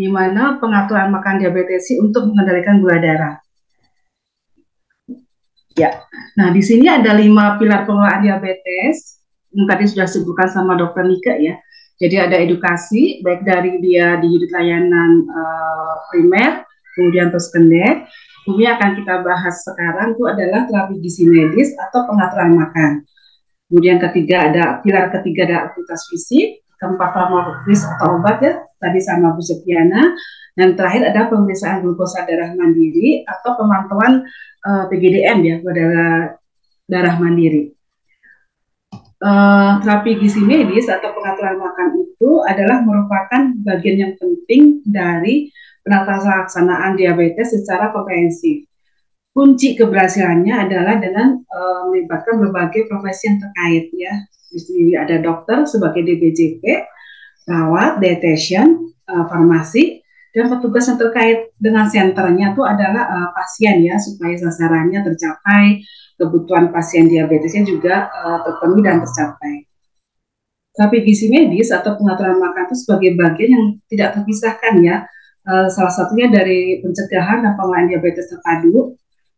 di mana pengaturan makan diabetes untuk mengendalikan gula darah. Ya, nah di sini ada 5 pilar pengelolaan diabetes yang tadi sudah disebutkan sama Dokter Nika ya. Jadi ada edukasi, baik dari dia di unit layanan primer, kemudian atau sekunder. Kemudian akan kita bahas sekarang itu adalah terapi gizi medis atau pengaturan makan. Kemudian ketiga pilar ketiga ada aktivitas fisik, keempat farmakologi atau obat ya, tadi sama Bu Septiana. Dan terakhir ada pemeriksaan glukosa darah mandiri atau pemantauan PGDM ya, darah mandiri. Terapi gizi medis atau pengaturan makan itu adalah merupakan bagian yang penting dari pelaksanaan diabetes secara komprehensif. Kunci keberhasilannya adalah dengan melibatkan berbagai profesi yang terkait ya. Di sini ada dokter sebagai DBJP, perawat, dietitian, farmasi, dan petugas yang terkait dengan senternya itu adalah pasien ya, supaya sasarannya tercapai, kebutuhan pasien diabetesnya juga terpenuhi dan tercapai. Terapi gizi medis atau pengaturan makan itu sebagai bagian yang tidak terpisahkan ya, salah satunya dari pencegahan dan pengelolaan diabetes terpadu.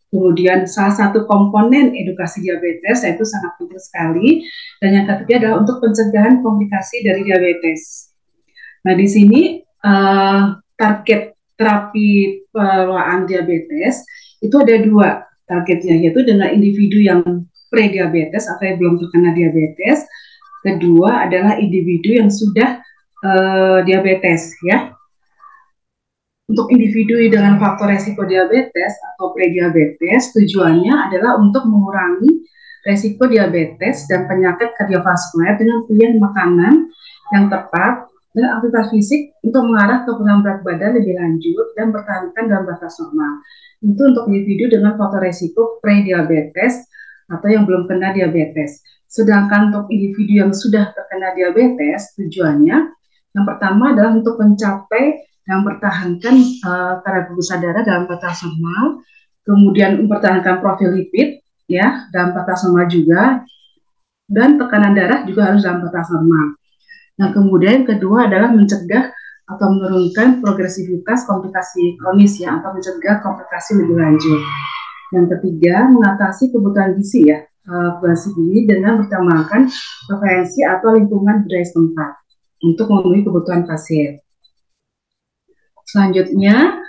Kemudian salah satu komponen edukasi diabetes yaitu sangat penting sekali, dan yang ketiga adalah untuk pencegahan komplikasi dari diabetes. Nah di sini target terapi pengelolaan diabetes itu ada 2 targetnya, yaitu dengan individu yang pre-diabetes atau yang belum terkena diabetes. Kedua adalah individu yang sudah diabetes ya. Untuk individu dengan faktor resiko diabetes atau prediabetes, tujuannya adalah untuk mengurangi resiko diabetes dan penyakit kardiovaskuler dengan pilihan makanan yang tepat dan aktivitas fisik untuk mengarah ke penurunan berat badan lebih lanjut dan bertahankan dalam batas normal. Itu untuk individu dengan faktor resiko prediabetes atau yang belum kena diabetes. Sedangkan untuk individu yang sudah terkena diabetes, tujuannya yang pertama adalah untuk mencapai yang mempertahankan kadar glukosa darah dalam batas normal, kemudian mempertahankan profil lipid ya dalam batas normal juga, dan tekanan darah juga harus dalam batas normal. Nah, kemudian kedua adalah mencegah atau menurunkan progresivitas komplikasi kronis ya, atau mencegah komplikasi lebih lanjut. Yang ketiga, mengatasi kebutuhan gizi ya, kebutuhan gizi dengan bertambahkan preferensi atau lingkungan budaya setempat untuk memenuhi kebutuhan pasien. Selanjutnya,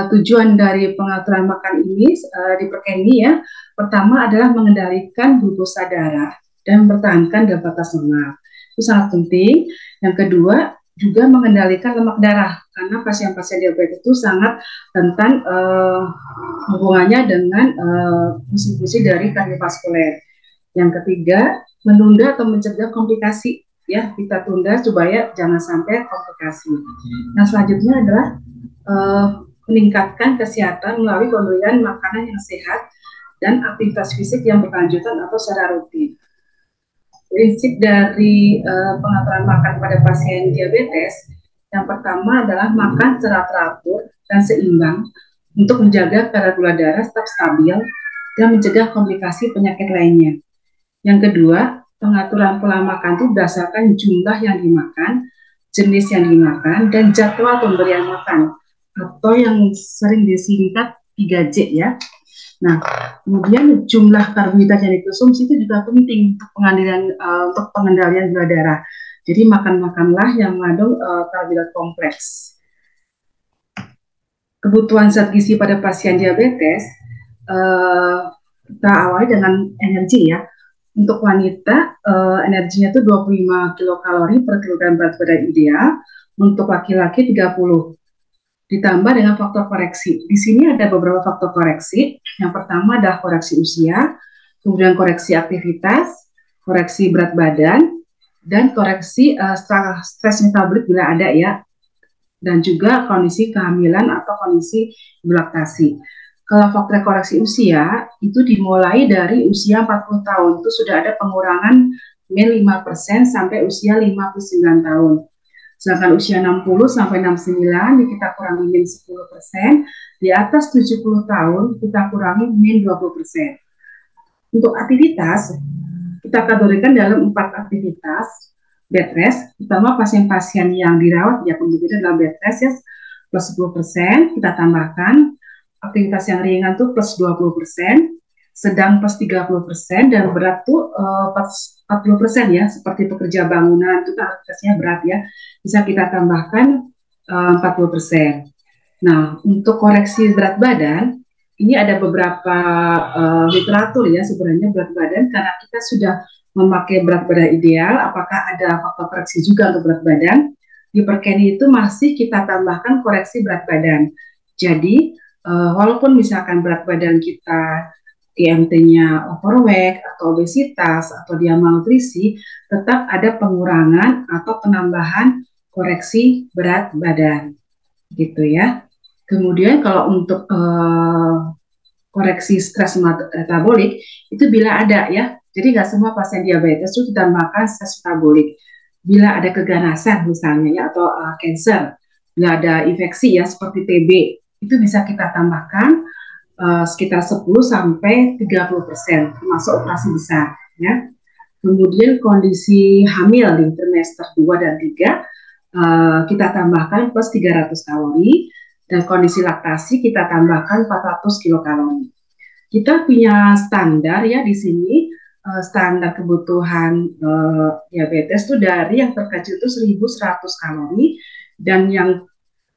tujuan dari pengaturan makan ini di Perkeni ya, pertama adalah mengendalikan glukosa darah dan mempertahankan dalam batas normal. Itu sangat penting. Yang kedua, juga mengendalikan lemak darah, karena pasien-pasien diabetes itu sangat rentan hubungannya dengan fungsi-fungsi dari kardiovaskuler. Yang ketiga, menunda atau mencegah komplikasi ya, kita tunda supaya jangan sampai komplikasi. Nah, selanjutnya adalah meningkatkan kesehatan melalui pemberian makanan yang sehat dan aktivitas fisik yang berkelanjutan atau secara rutin. Prinsip dari pengaturan makan pada pasien diabetes yang pertama adalah makan secara teratur dan seimbang untuk menjaga kadar gula darah tetap stabil dan mencegah komplikasi penyakit lainnya. Yang kedua, pengaturan pola makan itu berdasarkan jumlah yang dimakan, jenis yang dimakan, dan jadwal pemberian makan, atau yang sering disingkat 3J ya. Nah, kemudian jumlah karbohidrat yang dikonsumsi itu juga penting untuk pengendalian gula darah. Jadi makan-makanlah yang mengandung karbohidrat kompleks. Kebutuhan zat gizi pada pasien diabetes, kita awali dengan energi ya. Untuk wanita, energinya itu 25 kilokalori per kilogram berat badan ideal, untuk laki-laki 30. Ditambah dengan faktor koreksi. Di sini ada beberapa faktor koreksi. Yang pertama adalah koreksi usia, kemudian koreksi aktivitas, koreksi berat badan, dan koreksi stres metabolik bila ada ya, dan juga kondisi kehamilan atau kondisi laktasi. Kalau faktor koreksi usia itu dimulai dari usia 40 tahun, itu sudah ada pengurangan min 5% sampai usia 59 tahun. Sedangkan usia 60 sampai 69 kita kurangi min 10%, di atas 70 tahun kita kurangi min 20%. Untuk aktivitas, kita kategorikan dalam 4 aktivitas bed rest, terutama pasien-pasien yang dirawat ya, kemudian dalam bed rest ya, plus 10%, kita tambahkan aktivitas yang ringan tuh plus 20%, sedang plus 30%, dan berat tuh 40% ya, seperti pekerja bangunan itu kan aktivitasnya berat ya, bisa kita tambahkan 40%. Nah, untuk koreksi berat badan, ini ada beberapa literatur ya sebenarnya berat badan, karena kita sudah memakai berat badan ideal, apakah ada faktor koreksi juga untuk berat badan? Di Perkeni itu masih kita tambahkan koreksi berat badan. Jadi, walaupun misalkan berat badan kita IMT-nya overweight atau obesitas atau dia malnutrisi, tetap ada pengurangan atau penambahan koreksi berat badan, gitu ya. Kemudian kalau untuk koreksi stres metabolik itu bila ada ya, jadi nggak semua pasien diabetes itu ditambahkan stres metabolik. Bila ada keganasan misalnya ya, atau cancer, bila ada infeksi ya seperti TB, itu bisa kita tambahkan sekitar 10 sampai 30%, termasuk operasi besar ya. Kemudian kondisi hamil di trimester 2 dan 3 kita tambahkan plus 300 kalori, dan kondisi laktasi kita tambahkan 400 kilokalori. Kita punya standar ya di sini, standar kebutuhan diabetes itu dari yang terkecil itu 1.100 kalori dan yang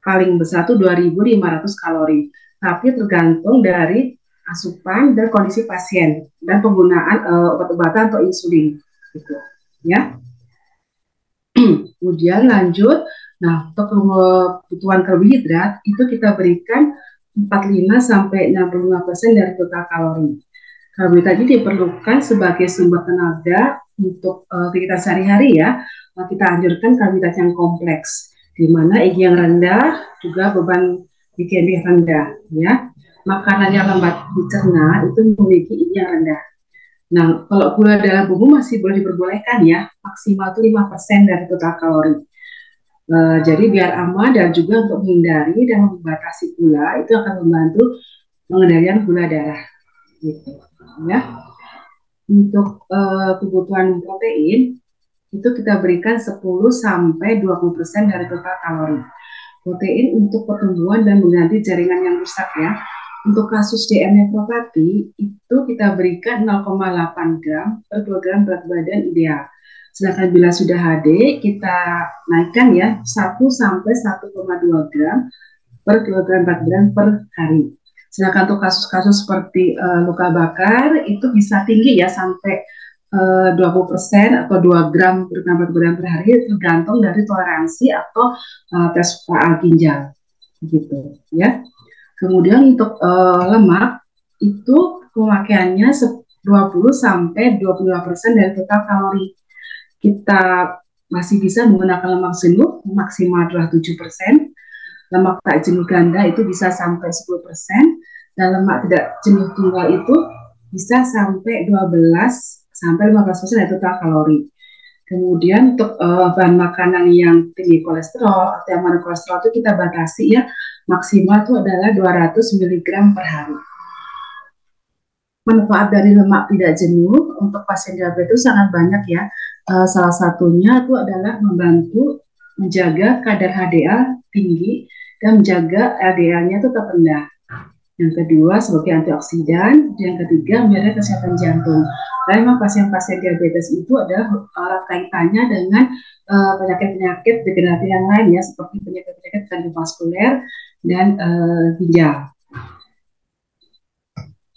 paling besar itu 2.500 kalori. Tapi tergantung dari asupan dan kondisi pasien dan penggunaan obat-obatan atau insulin gitu ya. Kemudian lanjut, nah untuk kebutuhan karbohidrat itu kita berikan 45 sampai 65% dari total kalori. Karbohidrat ini diperlukan sebagai sumber tenaga untuk aktivitas sehari-hari ya. Kita anjurkan karbohidrat yang kompleks, di mana IGI yang rendah juga beban glikemik rendah ya. Makanan yang lambat dicerna itu memiliki IGI yang rendah. Nah, kalau gula dalam bumbu masih boleh diperbolehkan ya, maksimal itu 5% dari total kalori. Jadi biar aman dan juga untuk menghindari dan membatasi gula itu akan membantu pengendalian gula darah. Gitu, ya. Untuk kebutuhan protein itu kita berikan 10 sampai 20% dari total kalori. Protein untuk pertumbuhan dan mengganti jaringan yang rusak ya. Untuk kasus DM nefropati itu kita berikan 0,8 gram per kilogram berat badan ideal. Sedangkan bila sudah HD kita naikkan ya 1 sampai 1,2 gram per kilogram berat badan per hari. Sedangkan untuk kasus-kasus seperti luka bakar itu bisa tinggi ya sampai 20% atau 2 gram berat badan per hari, tergantung dari toleransi atau tes ginjal gitu ya. Kemudian untuk lemak itu pemakaiannya 20 sampai 25% dari total kalori. Kita masih bisa menggunakan lemak jenuh maksimal adalah 7%, lemak tak jenuh ganda itu bisa sampai 10%, dan lemak tidak jenuh tunggal itu bisa sampai 12 sampai 15% dari total kalori. Kemudian untuk bahan makanan yang tinggi kolesterol atau yang mengandung kolesterol itu kita batasi ya, maksimal itu adalah 200 mg per hari. Manfaat dari lemak tidak jenuh untuk pasien diabetes sangat banyak ya. Salah satunya itu adalah membantu menjaga kadar HDL tinggi dan menjaga LDL-nya tetap rendah. Yang kedua sebagai antioksidan, yang ketiga menjaga kesehatan jantung. Karena memang pasien-pasien diabetes itu adalah kaitannya dengan penyakit-penyakit degeneratif yang lain ya, seperti penyakit-penyakit kardiovaskuler dan ginjal.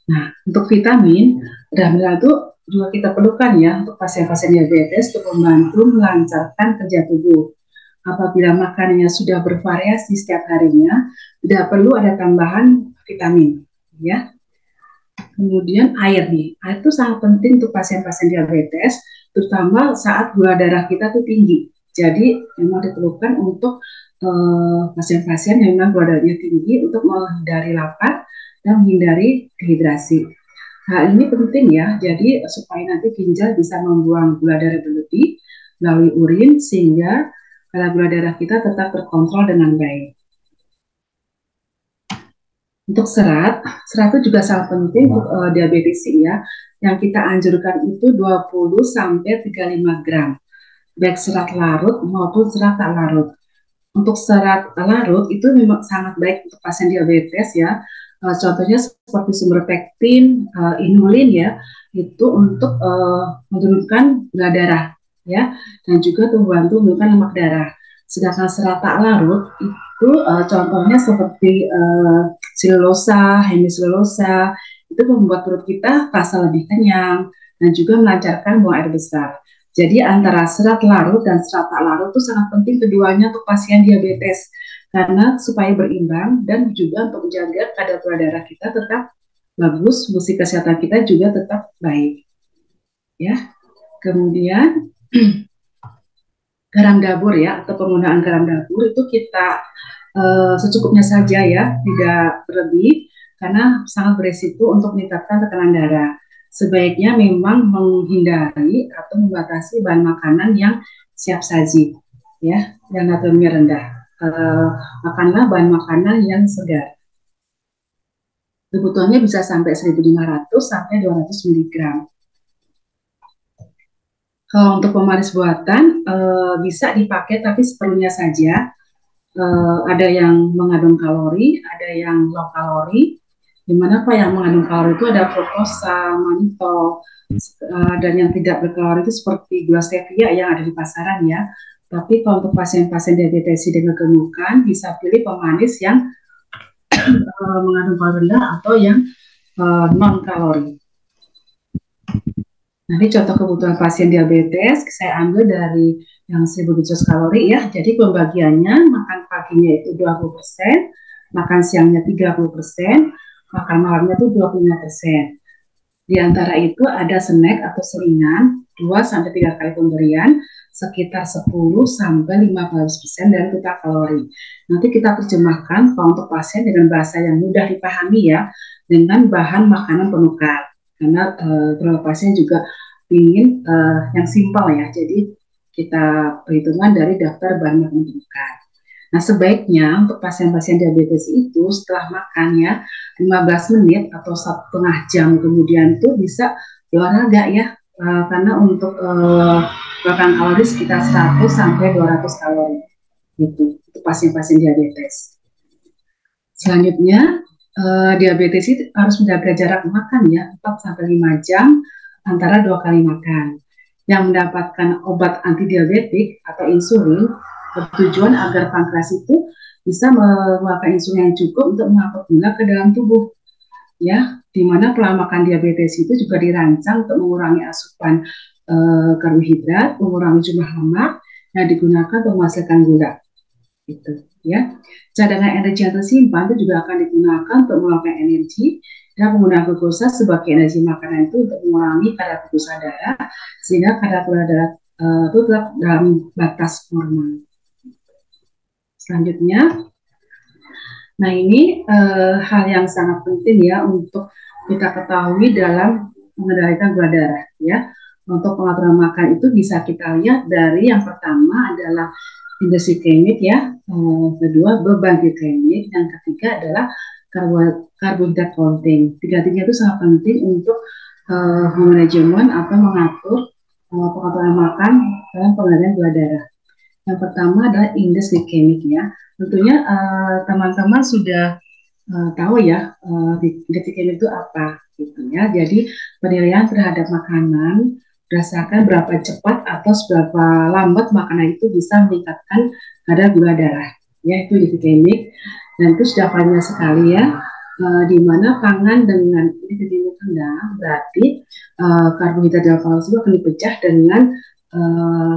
Nah, untuk vitamin itu juga kita perlukan ya untuk pasien-pasien diabetes untuk membantu melancarkan kerja tubuh. Apabila makanannya sudah bervariasi setiap harinya, tidak perlu ada tambahan vitamin, ya. Kemudian air nih, air itu sangat penting untuk pasien-pasien diabetes, terutama saat gula darah kita tuh tinggi. Jadi memang diperlukan untuk pasien-pasien yang memang gula darahnya tinggi untuk menghindari lapar dan menghindari dehidrasi. Hal ini penting ya, jadi supaya nanti ginjal bisa membuang gula darah berlebih melalui urin sehingga kadar gula darah kita tetap terkontrol dengan baik. Untuk serat itu juga sangat penting untuk diabetes ya. Yang kita anjurkan itu 20 sampai 35 gram, baik serat larut maupun serat tak larut. untuk serat larut itu memang sangat baik untuk pasien diabetes ya. Contohnya seperti sumber pektin, inulin ya, itu untuk menurunkan gula darah ya, dan juga membantu menurunkan lemak darah. Sedangkan serat tak larut itu contohnya seperti selulosa, hemiselulosa, itu membuat perut kita terasa lebih kenyang dan juga melancarkan buang air besar. Jadi antara serat larut dan serat tak larut itu sangat penting keduanya untuk pasien diabetes karena supaya berimbang dan juga untuk menjaga kadar gula darah kita tetap bagus, fungsi kesehatan kita juga tetap baik. Ya, kemudian garam dapur ya atau penggunaan garam dapur itu kita secukupnya saja ya, tidak berlebih karena sangat beresiko untuk meningkatkan tekanan darah. Sebaiknya memang menghindari atau membatasi bahan makanan yang siap saji ya, yang natriumnya rendah. Makanlah bahan makanan yang segar. Kebutuhannya bisa sampai 1.500 sampai 200 mg. Kalau untuk pemanis buatan bisa dipakai tapi seperlunya saja. Ada yang mengandung kalori, ada yang low kalori. Dimana apa yang mengandung kalori itu ada fruktosa, mannitol, dan yang tidak berkalori itu seperti gula stevia yang ada di pasaran ya. Tapi kalau untuk pasien-pasien diabetes dengan kegemukan bisa pilih pemanis yang mengandung kalori rendah atau yang non kalori. Nanti contoh kebutuhan pasien diabetes saya ambil dari yang 1.700 kalori ya. Jadi pembagiannya makan paginya itu 20%, makan siangnya 30%, makan malamnya itu 25%. Di antara itu ada snack atau selingan 2-3 kali pemberian sekitar 10-15% dari total kalori. Nanti kita terjemahkan kalau untuk pasien dengan bahasa yang mudah dipahami ya, dengan bahan makanan penukar. Karena beberapa pasien juga ingin yang simpel ya, jadi kita perhitungan dari daftar bahan makanan penukar. Nah sebaiknya untuk pasien-pasien diabetes itu setelah makan ya 15 menit atau 1,5 jam kemudian itu bisa olahraga ya, karena untuk makan kalori sekitar 100-200 kalori gitu untuk pasien-pasien diabetes. Selanjutnya diabetes itu harus menjaga jarak makan ya 4-5 jam antara 2 kali makan. Yang mendapatkan obat antidiabetik atau insulin bertujuan agar pankreas itu bisa mengeluarkan insulin yang cukup untuk mengangkut gula ke dalam tubuh. Ya, di mana pola makan diabetes itu juga dirancang untuk mengurangi asupan karbohidrat, mengurangi jumlah lemak yang digunakan untuk menghasilkan gula. Gitu, ya. Cadangan energi yang tersimpan itu juga akan digunakan untuk mengeluarkan energi dan penggunaan glukosa sebagai energi makanan itu untuk mengurangi kadar glukosa darah sehingga kadar gula darah itu tetap dalam batas normal. Selanjutnya, nah ini hal yang sangat penting ya untuk kita ketahui dalam mengendalikan gula darah ya. Untuk pengaturan makan itu bisa kita lihat dari yang pertama adalah indeks glikemik ya, kedua beban glikemik, yang ketiga adalah karbohidrat counting. Tiga-tiga itu sangat penting untuk manajemen atau mengatur pengaturan makan dalam pengendalian gula darah. Yang pertama adalah indeks glikemik ya. Tentunya teman-teman sudah tahu ya indeks glikemik itu apa gitu ya. Jadi penilaian terhadap makanan berdasarkan berapa cepat atau seberapa lambat makanan itu bisa meningkatkan kadar gula darah ya, itu indeks glikemik. Dan itu sudah banyak sekali ya, di mana pangan dengan indeks glikemik rendah berarti karbohidrat dalam kalori itu akan dipecah dengan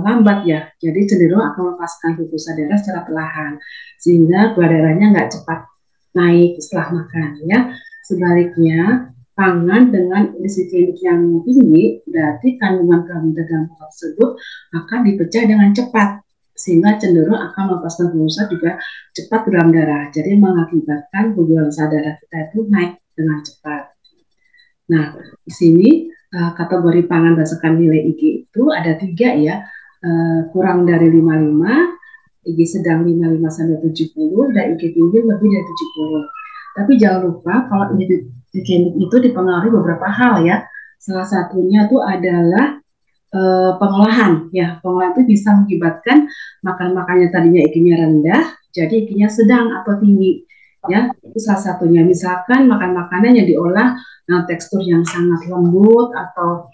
lambat ya, jadi cenderung akan melepaskan glukosa darah secara perlahan sehingga gula darahnya nggak cepat naik setelah makan ya. Sebaliknya pangan dengan indeks glikemik yang tinggi berarti kandungan karbohidrat dalam kalori tersebut akan dipecah dengan cepat sehingga cenderung akan melepaskan glukosa juga cepat ke dalam darah, jadi mengakibatkan glukosa darah kita itu naik dengan cepat. Nah di sini kategori pangan berdasarkan nilai IG itu ada 3 ya, kurang dari 55, IG sedang 55-70, dan IG tinggi lebih dari 70. Tapi jangan lupa kalau indeks glikemik itu dipengaruhi beberapa hal ya. Salah satunya itu adalah pengolahan ya. Pengolahan itu bisa mengakibatkan makanannya tadinya IG-nya rendah jadi IG-nya sedang atau tinggi ya. Itu salah satunya. Misalkan makan makanan yang diolah tekstur yang sangat lembut atau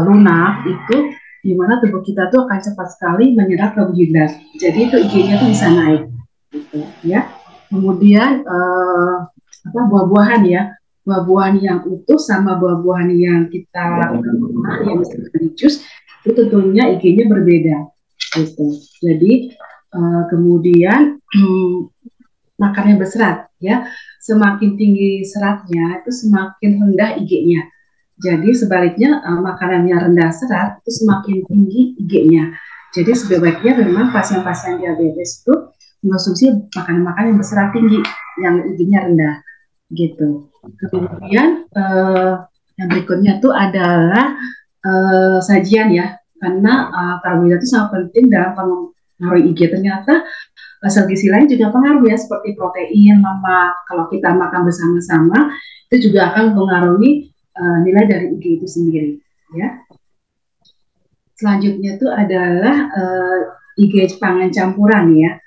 lunak, itu di mana tubuh kita tuh akan cepat sekali menyerap karbohidrat. Jadi itu IG-nya tuh bisa naik gitu ya. Kemudian buah-buahan ya, buah-buahan yang utuh sama buah-buahan yang kita yang misalnya di jus itu tentunya IG-nya berbeda gitu. Jadi kemudian makan yang berserat ya, semakin tinggi seratnya itu semakin rendah IG-nya. Jadi sebaliknya makanan yang rendah serat itu semakin tinggi IG-nya. Jadi sebaiknya memang pasien-pasien diabetes itu mengonsumsi makanan-makanan yang berserat tinggi, yang IG-nya rendah gitu. Kemudian yang berikutnya itu adalah sajian ya, karena karbohidrat itu sangat penting dalam pengaruh IG. Ternyata zat gizi lain juga pengaruh ya, seperti protein, lemak. Kalau kita makan bersama-sama itu juga akan mempengaruhi nilai dari IG itu sendiri ya. Selanjutnya itu adalah IG pangan campuran ya.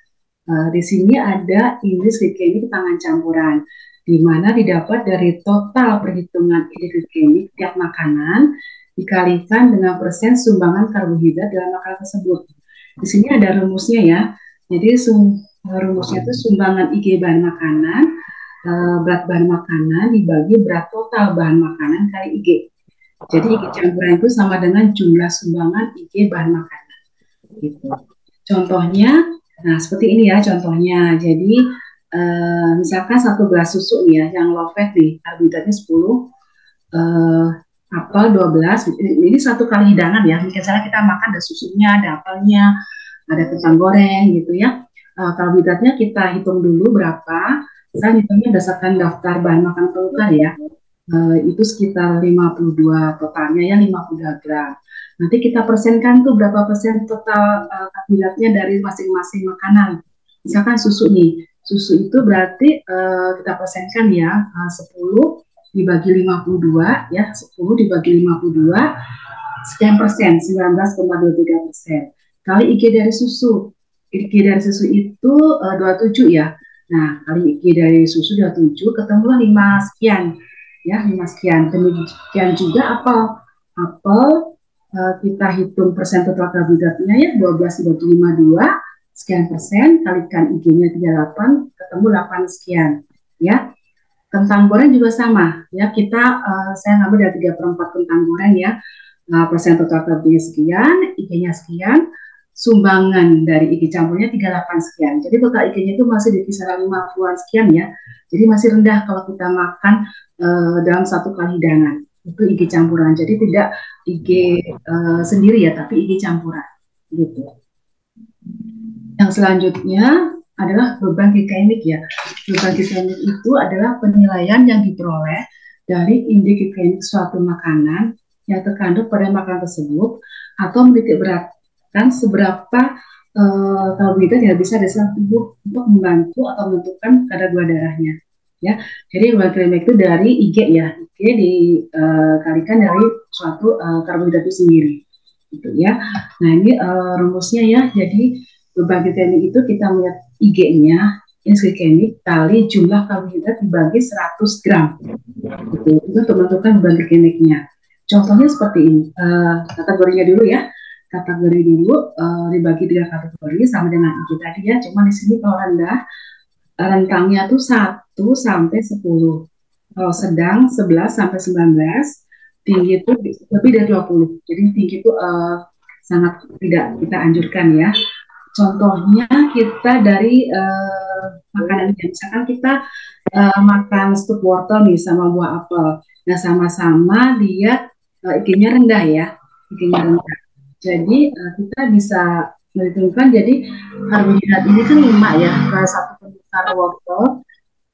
Di sini ada indeks glikemik pangan campuran, di mana didapat dari total perhitungan indeks glikemik tiap makanan dikalikan dengan persen sumbangan karbohidrat dalam makanan tersebut. Di sini ada rumusnya ya. Jadi rumusnya itu sumbangan IG bahan makanan, berat bahan makanan dibagi berat total bahan makanan kali IG. Jadi IG campuran itu sama dengan jumlah sumbangan IG bahan makanan. Gitu. Contohnya, nah seperti ini ya contohnya. Jadi misalkan 1 gelas susu nih ya, yang low fat nih, karbohidratnya 10, apel 12, ini satu kali hidangan ya. Misalnya kita makan ada susunya, ada apelnya, ada kentang goreng gitu ya. Karbohidratnya kita hitung dulu berapa. Saya hitungnya berdasarkan daftar bahan makanan pelukar ya. Itu sekitar 52 totalnya ya, 52 gram. Nanti kita persenkan tuh berapa persen total karbohidratnya dari masing-masing makanan. Misalkan susu nih, susu itu berarti kita persenkan ya, 10 dibagi 52 ya, 10 dibagi 52 sekian persen, 19,23%. Kali IG dari susu, IG dari susu itu 27 ya. Nah, kali IG dari susu 27 ketemulah 5 sekian ya, 5 sekian. Demikian juga apel kita hitung persen total karbohidratnya ya, 12 dibagi 52 sekian persen, kalikan IG-nya 38, ketemu 8 sekian ya. Kentang goreng juga sama ya, kita saya ngambil dari 3/4 kentang goreng ya, persen total karbohidratnya sekian, IG-nya sekian, sumbangan dari IG campurnya 38 sekian. Jadi total IG-nya itu masih di kisaran 50-an sekian ya. Jadi masih rendah kalau kita makan dalam satu kali hidangan. Itu IG campuran. Jadi tidak IG sendiri ya, tapi IG campuran. Gitu. Yang selanjutnya adalah beban glikemik ya. Beban glikemik itu adalah penilaian yang diperoleh dari indeks glikemik suatu makanan yang terkandung pada makanan tersebut atau menitik beratkan seberapa karbohidrat yang bisa diserap tubuh untuk membantu atau menentukan kadar gula darahnya. Ya, jadi beban glikemik itu dari IG ya, IG dikalikan dari suatu karbohidrat itu sendiri, gitu ya. Nah ini rumusnya ya, jadi beban glikemik itu kita melihat IG-nya, indeks glikemik kali jumlah karbohidrat dibagi 100 gram, gitu. Itu untuk menentukan beban glikemiknya. Contohnya seperti ini, kategorinya dulu ya. Kategori dulu dibagi 3 kategori sama dengan IG tadi ya. Cuma di sini kalau rendah rentangnya tuh 1 sampai 10. Kalau sedang 11 sampai 19, tinggi itu lebih dari 20. Jadi tinggi itu sangat tidak kita anjurkan ya. Contohnya kita dari makanan, misalkan kita makan stup wortel nih sama buah apel. Nah sama-sama dia IG-nya rendah ya, IG-nya rendah. Jadi kita bisa menentukan, jadi karbohidrat ini kan 5 ya, kalau satu penukar wortel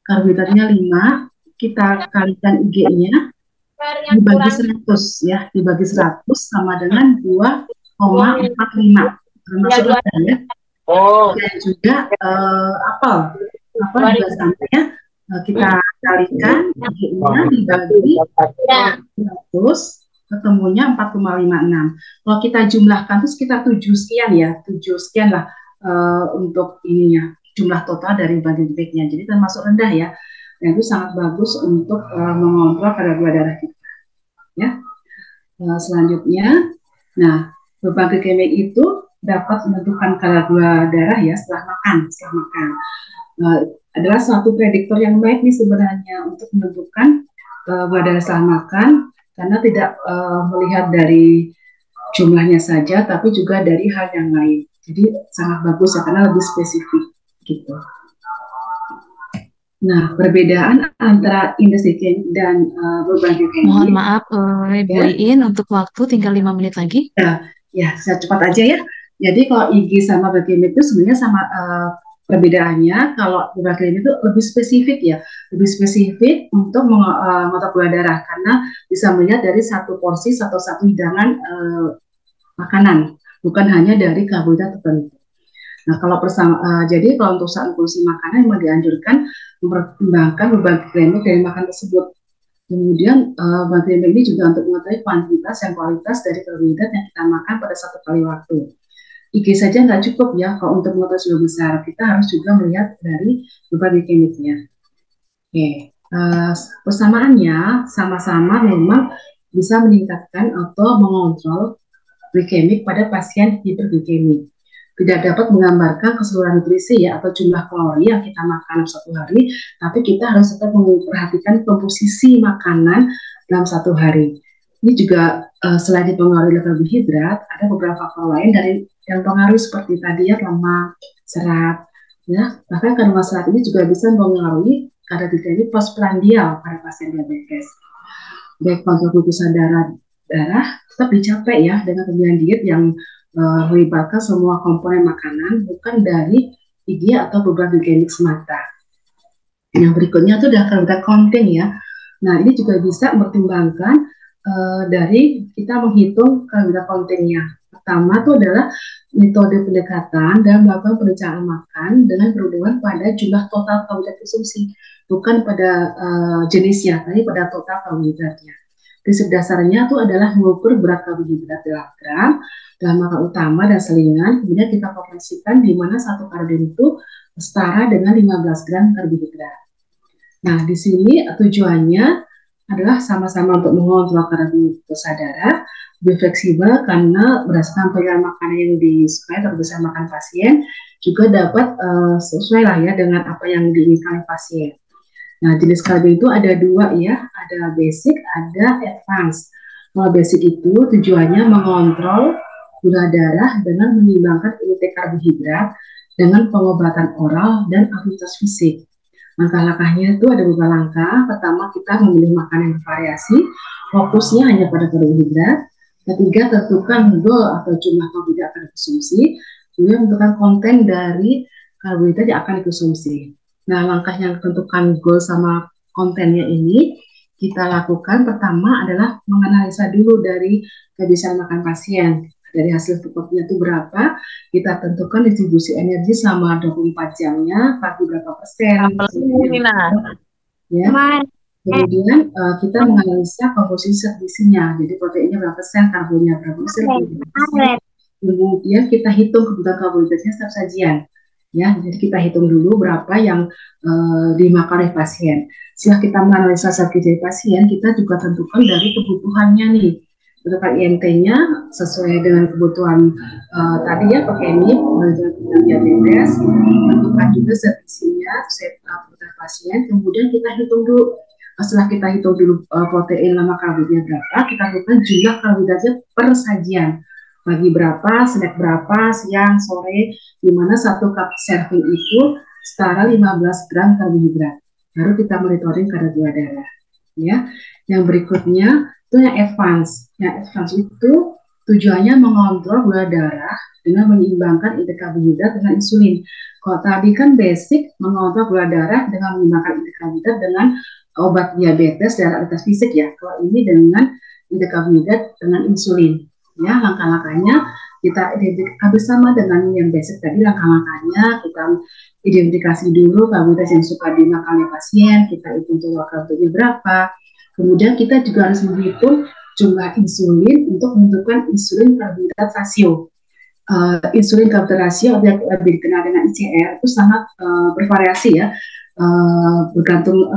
karbohidratnya 5, kita kalikan IG-nya dibagi 100 ya, dibagi 100 sama dengan 2,45, termasuk ya. Dan juga apel juga sama ya, kita kalikan IG-nya dibagi 100 ketemunya 4,56. Kalau kita jumlahkan itu sekitar 7 sekian ya, 7 sekian lah untuk ininya, jumlah total dari body weight-nya. Jadi termasuk rendah ya. Dan itu sangat bagus untuk mengontrol kadar gula darah kita. Ya. Selanjutnya, nah beban glikemik itu dapat menentukan kadar gula darah ya setelah makan. Adalah suatu prediktor yang baik nih sebenarnya untuk menentukan gula darah setelah makan, karena tidak melihat dari jumlahnya saja, tapi juga dari hal yang lain. Jadi sangat bagus ya, karena lebih spesifik gitu. Nah, perbedaan antara indeks glikemik dan beban glikemik. Mohon maaf, Bu Iin, untuk waktu tinggal 5 menit lagi. Ya, saya cepat aja ya. Jadi kalau IG sama glikemik itu sebenarnya sama perbedaannya. Kalau beban glikemik itu lebih spesifik ya, lebih spesifik untuk mengotak gula darah, karena bisa melihat dari satu porsi atau satu hidangan makanan, bukan hanya dari karbohidrat tertentu. Nah, kalau jadi kalau untuk saat konsumsi makanan memang dianjurkan mempertimbangkan beban glikemik dari makan tersebut. Kemudian beban glikemik ini juga untuk mengetahui kuantitas dan kualitas dari karbohidrat yang kita makan pada satu kali waktu. IG saja nggak cukup ya, kalau untuk mengetahui suhu besar, kita harus juga melihat dari beban glikemiknya. Oke, persamaannya sama-sama memang bisa meningkatkan atau mengontrol glikemik pada pasien hiperglikemik. Tidak dapat menggambarkan keseluruhan nutrisi ya atau jumlah kalori yang kita makan satu hari, tapi kita harus tetap memperhatikan komposisi makanan dalam satu hari. Ini juga selain dipengaruhi oleh karbohidrat, ada beberapa faktor lain dari yang pengaruh seperti tadi ya, lemak, serat, ya. Bahkan kandungan serat ini juga bisa mempengaruhi kadar glikemik postprandial pada pasien diabetes. Baik kontrol glukosa darah tetap dicapai ya dengan pemilihan diet yang melibatkan semua komponen makanan, bukan dari IG atau beban glikemik semata. Yang berikutnya itu adalah karbohidrat konten ya. Nah, ini juga bisa mempertimbangkan dari kita menghitung karbohidrat kontennya. Pertama itu adalah metode pendekatan dan melakukan perencanaan makan dengan berhubungan pada jumlah total karbohidrat konsumsi, bukan pada jenisnya, tapi pada total karbohidratnya. Prinsip dasarnya itu adalah mengukur berat karbohidrat dalam gram, dalam makan utama dan selingan, kemudian kita proporsikan di mana satu karbohidrat itu setara dengan 15 gram karbohidrat. Nah, di sini tujuannya adalah sama-sama untuk mengontrol kadar glukosa darah, lebih fleksibel karena berdasarkan pilihan makanan yang disukai atau bisa makan pasien, juga dapat sesuai lah ya dengan apa yang diinginkan pasien. Nah, jenis karbo itu ada dua ya, ada basic, ada advance. Kalau basic itu tujuannya mengontrol gula darah dengan menyeimbangkan intake karbohidrat dengan pengobatan oral dan aktivitas fisik. Langkah-langkahnya itu ada beberapa langkah. Pertama, kita memilih makanan yang bervariasi, fokusnya hanya pada karbohidrat. Ketiga, tentukan goal atau jumlah karbohidrat akan dikonsumsi. Kemudian tentukan konten dari karbohidrat yang akan dikonsumsi. Nah, langkah yang tentukan goal sama kontennya ini kita lakukan pertama adalah menganalisa dulu dari kebiasaan makan pasien. Dari hasil fotokopinya itu berapa, kita tentukan distribusi energi selama 24 jamnya, karbo berapa persen, ya. Kemudian kita menganalisa komposisi gizinya, jadi proteinnya berapa persen, karbonya berapa persen, kemudian kita hitung kebutuhan karbohidratnya setiap sajian. Ya, jadi kita hitung dulu berapa yang dimakan oleh pasien. Setelah kita menganalisa zat gizi pasien, kita juga tentukan dari kebutuhannya nih. Tentukan INT-nya sesuai dengan kebutuhan tadi ya, glikemik, kebutuhan diabetes, tentukan juga zat gizinya sesuai kebutuhan pasien. Kemudian kita hitung dulu. Setelah kita hitung dulu protein, lemak, karbohidrat berapa, kita tentukan jumlah karbohidratnya per sajian. Pagi berapa, snack berapa, siang, sore, di mana satu cup serving itu setara 15 gram karbohidrat. Baru kita monitoring kadar gula darah. Ya, yang berikutnya itu yang advance. Yang advance itu tujuannya mengontrol gula darah dengan menyeimbangkan intake karbohidrat dengan insulin. Kalau tadi kan basic mengontrol gula darah dengan menyeimbangkan intake karbohidrat dengan obat diabetes dan aktivitas fisik ya. Kalau ini dengan intake karbohidrat dengan insulin. Ya, langkah-langkahnya kita identifikasi bersama dengan yang basic tadi. Langkah-langkahnya kita identifikasi dulu karbohidrat yang suka dimakan oleh pasien, kita hitung total karbohidratnya berapa. Kemudian kita juga harus menghitung jumlah insulin untuk menentukan insulin karbohidrat rasio. Insulin karbohidrat rasio yang lebih dikenal dengan ICR itu sangat bervariasi ya, bergantung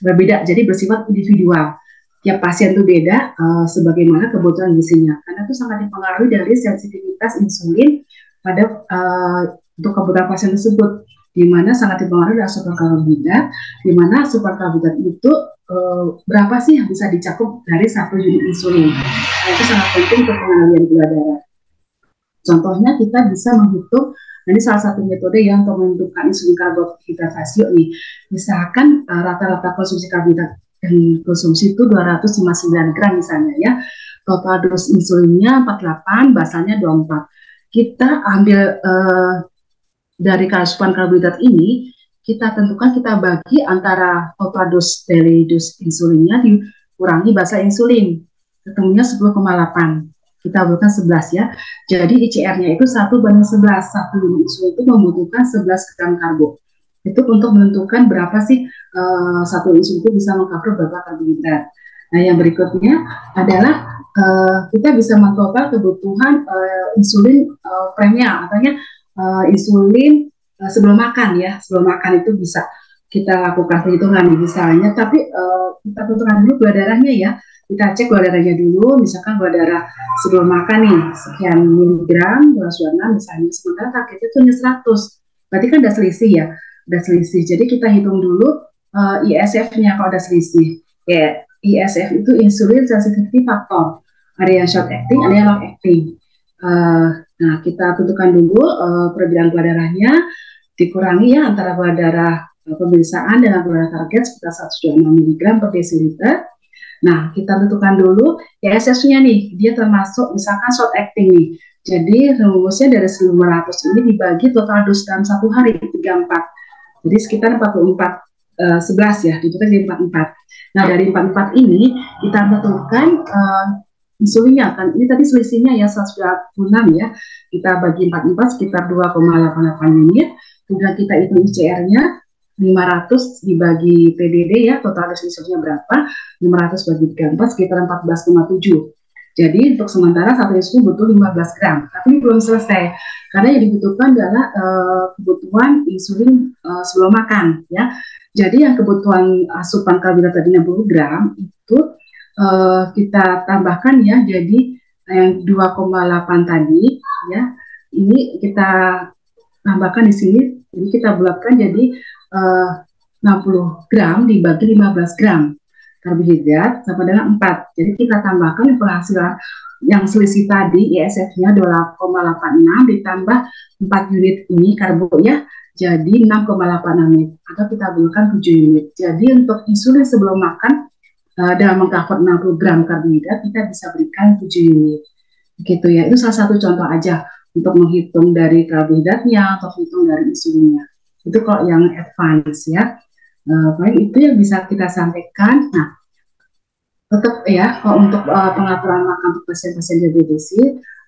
berbeda, jadi bersifat individual. Tiap pasien itu beda sebagaimana kebutuhan gizinya, karena itu sangat dipengaruhi dari sensitivitas insulin pada untuk kebutuhan pasien tersebut, di mana sangat dipengaruhi dari asupan karbohidrat, di mana asupan karbohidrat itu berapa sih yang bisa dicakup dari 1 unit insulin. Nah, itu sangat penting untuk pengendalian gula darah. Contohnya kita bisa menghitung, ini salah satu metode yang untuk menentukan insulin karbohidrat rasio nih. Misalkan rata-rata konsumsi karbohidrat dan konsumsi itu 259 gram misalnya ya. Total dos insulinnya 48, basalnya 24. Kita ambil dari asupan karbohidrat ini, kita tentukan, kita bagi antara total dos dari dos insulinnya dikurangi basal insulin. Ketemunya 10,8. Kita butuhkan 11 ya. Jadi ICR-nya itu 1:11. 1 unit insulin itu membutuhkan 11 gram karbo. Itu untuk menentukan berapa sih satu insulin itu bisa mengcover berapa karbohidrat. Nah, yang berikutnya adalah kita bisa mentotal kebutuhan insulin premia, artinya insulin sebelum makan ya. Sebelum makan itu bisa kita lakukan perhitungan misalnya, tapi kita tentukan dulu gula darahnya ya. Kita cek gula darahnya dulu, misalkan gula darah sebelum makan nih sekian miligram gula suana misalnya, sementara targetnya itu hanya 100. Berarti kan ada selisih ya, ada selisih. Jadi kita hitung dulu ISF-nya kalau ada selisih. Ya, ISF itu insulin sensitivity factor. Ada yang short acting, ada yang long acting. Nah, kita tentukan dulu perbedaan gula darahnya, dikurangi ya antara gula darah pemeriksaan dengan gula darah target sekitar 126 mg per desiliter. Nah, kita tentukan dulu ISF-nya nih, dia termasuk misalkan short acting nih. Jadi rumusnya dari 1.500 ini dibagi total dos dalam 1 hari 34. Jadi sekitar 11 ya, ditukar jadi 44. Nah, dari 44 ini kita tentukan insulinnya kan. Ini tadi selisihnya ya 126 ya. Kita bagi 44 sekitar 2,88 unit. Kemudian kita hitung ICR-nya 500 dibagi PDD ya, total insulinnya berapa? 500 bagi 34 sekitar 14,7. Jadi untuk sementara satu insulin butuh 15 gram, tapi belum selesai karena yang dibutuhkan adalah kebutuhan insulin sebelum makan ya. Jadi yang kebutuhan asupan karbohidrat tadi 60 gram itu kita tambahkan ya, jadi yang 2,8 tadi ya, ini kita tambahkan di sini, jadi kita bulatkan jadi 60 gram dibagi 15 gram karbohidrat sama dengan 4. Jadi kita tambahkan penghasilan yang selisih tadi ISF-nya 2,86 ditambah 4 unit ini karbo ya, jadi 6,86 unit atau kita butuhkan 7 unit. Jadi untuk insulin sebelum makan dalam mengcover 60 gram karbohidrat kita bisa berikan 7 unit. Begitu ya, itu salah satu contoh aja untuk menghitung dari karbohidratnya atau hitung dari insulinnya. Itu kalau yang advance ya. Baik, itu yang bisa kita sampaikan. Nah, tetap ya, kalau untuk pengaturan makan untuk pasien-pasien diabetes,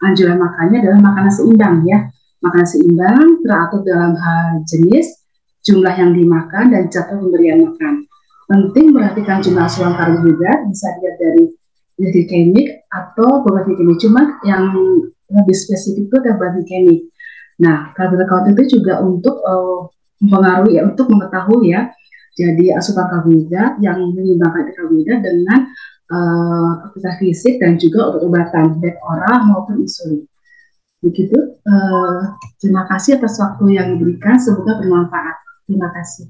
anjuran makannya adalah makanan seimbang ya. Makanan seimbang teratur dalam hal jenis, jumlah yang dimakan, dan jadwal pemberian makan. Penting perhatikan jumlah asupan karbohidrat, bisa dilihat dari glikemik atau beban glikemik. Cuma yang lebih spesifik itu adalah beban glikemik. Nah, karbohidrat count itu juga untuk mempengaruhi ya, untuk mengetahui ya. Jadi asupan karbohidrat yang menyeimbangkan karbohidrat dengan aktivitas fisik dan juga obat-obatan baik oral maupun insulin. Begitu. Terima kasih atas waktu yang diberikan, semoga bermanfaat. Terima kasih.